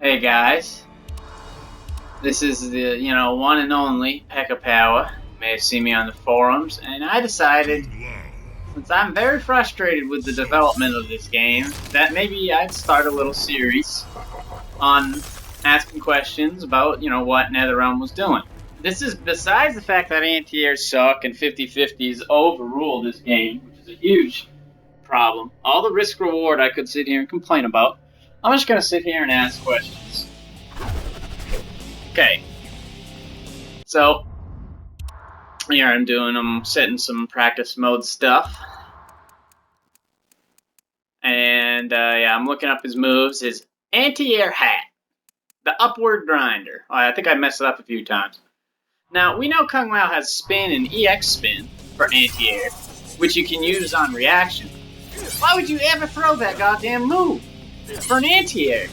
Hey guys, this is the, one and only Pekka Power. You may have seen me on the forums, and I decided, since I'm very frustrated with the development of this game, that maybe I'd start a little series on asking questions about, what NetherRealm was doing. This is besides the fact that anti-airs suck and 50/50s overrule this game, which is a huge problem. All the risk-reward I could sit here and complain about, I'm just going to sit here and ask questions. Okay, so here I'm setting some practice mode stuff. And yeah, I'm looking up his moves. His anti-air hat, the upward grinder. Oh, I think I messed it up a few times. Now, we know Kung Lao has spin and EX spin for anti-air, which you can use on reaction. Why would you ever throw that goddamn move for an anti-air?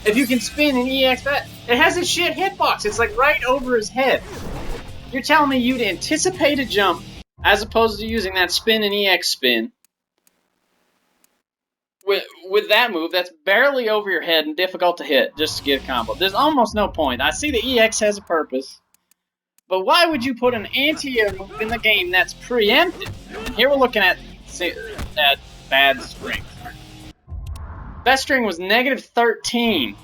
If you can spin and EX that, it has a shit hitbox. It's like right over his head. You're telling me you'd anticipate a jump as opposed to using that spin and EX spin with that move that's barely over your head and difficult to hit just to get a combo. There's almost no point. I see the EX has a purpose, but why would you put an anti-air move in the game that's preempted? And here we're looking at bad string. Best string was -13.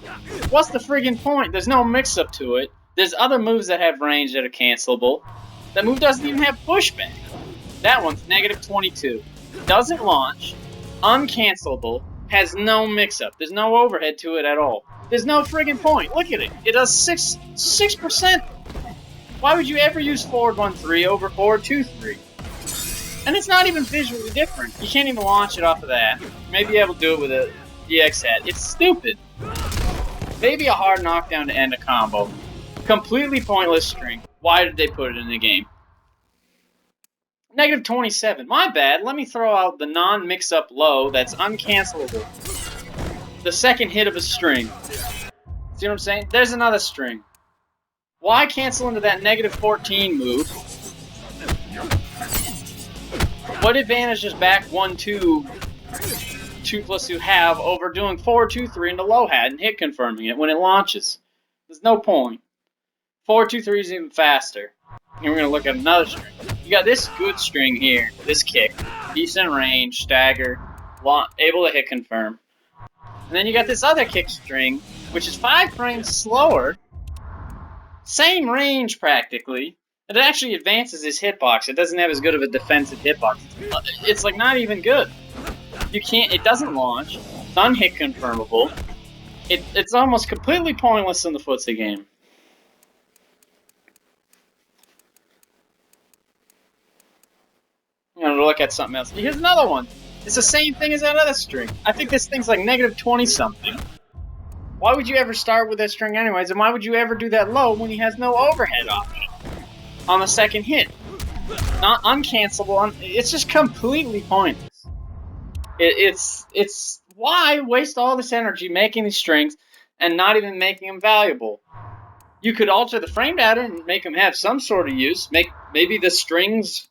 What's the friggin' point? There's no mix-up to it. There's other moves that have range that are cancelable. That move doesn't even have pushback. That one's -22. Doesn't launch. Uncancelable. Has no mix-up. There's no overhead to it at all. There's no friggin' point. Look at it. It does 6%. Why would you ever use forward 1-3 over forward 2-3? And it's not even visually different. You can't even launch it off of that. Maybe be able to do it with a EX hat. It's stupid. Maybe a hard knockdown to end a combo. Completely pointless string. Why did they put it in the game? -27. My bad. Let me throw out the non-mix-up low that's uncancelable. The second hit of a string. See what I'm saying? There's another string. Why cancel into that -14 move? What advantage does back 1-2, 2+2 have over doing 4-2-3 into low hat and hit confirming it when it launches? There's no point. 4-2-3 is even faster. And we're going to look at another string. You got this good string here, this kick. Decent range, stagger, able to hit confirm. And then you got this other kick string, which is 5 frames slower. Same range, practically. It actually advances his hitbox. It doesn't have as good of a defensive hitbox. It's like not even good. You can't. It doesn't launch. It's unhit confirmable. It's almost completely pointless in the footsie game. You know, to look at something else. Here's another one. It's the same thing as that other string. I think this thing's like -20 something. Why would you ever start with that string anyways? And why would you ever do that low when he has no overhead option on the second hit? Not uncancelable. It's just completely pointless. It's why waste all this energy making these strings and not even making them valuable? You could alter the frame data and make them have some sort of use. Make maybe the strings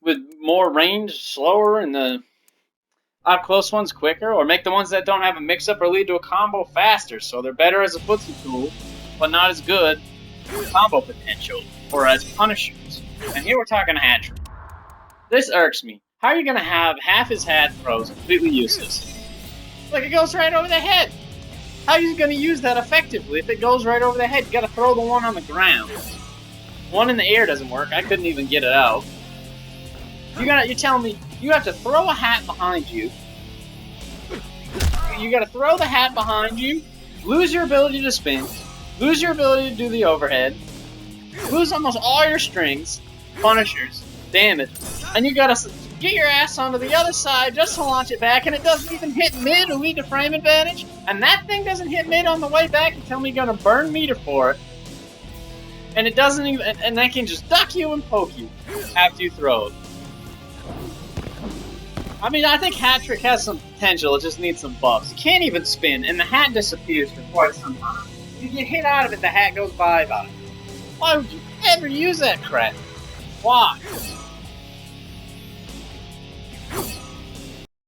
with more range slower and the up close ones quicker, or make the ones that don't have a mix-up or lead to a combo faster, so they're better as a footsie tool, but not as good with combo potential, or as punishers. And here we're talking a hat trick. This irks me. How are you going to have half his hat throws completely useless? Like, it goes right over the head. How are you going to use that effectively if it goes right over the head? You got to throw the one on the ground. One in the air doesn't work. I couldn't even get it out. You're telling me you have to throw a hat behind you. You got to throw the hat behind you, lose your ability to spin, lose your ability to do the overhead, lose almost all your strings, punishers, damage, and you got to get your ass onto the other side just to launch it back, and it doesn't even hit mid to lead to frame advantage, and that thing doesn't hit mid on the way back and tell me you're going to burn meter for it, and it doesn't even, and that can just duck you and poke you after you throw it. I mean, I think hat trick has some potential, it just needs some buffs. You can't even spin, and the hat disappears for quite some time. You get hit out of it, the hat goes bye-bye. Why would you ever use that crap? Why?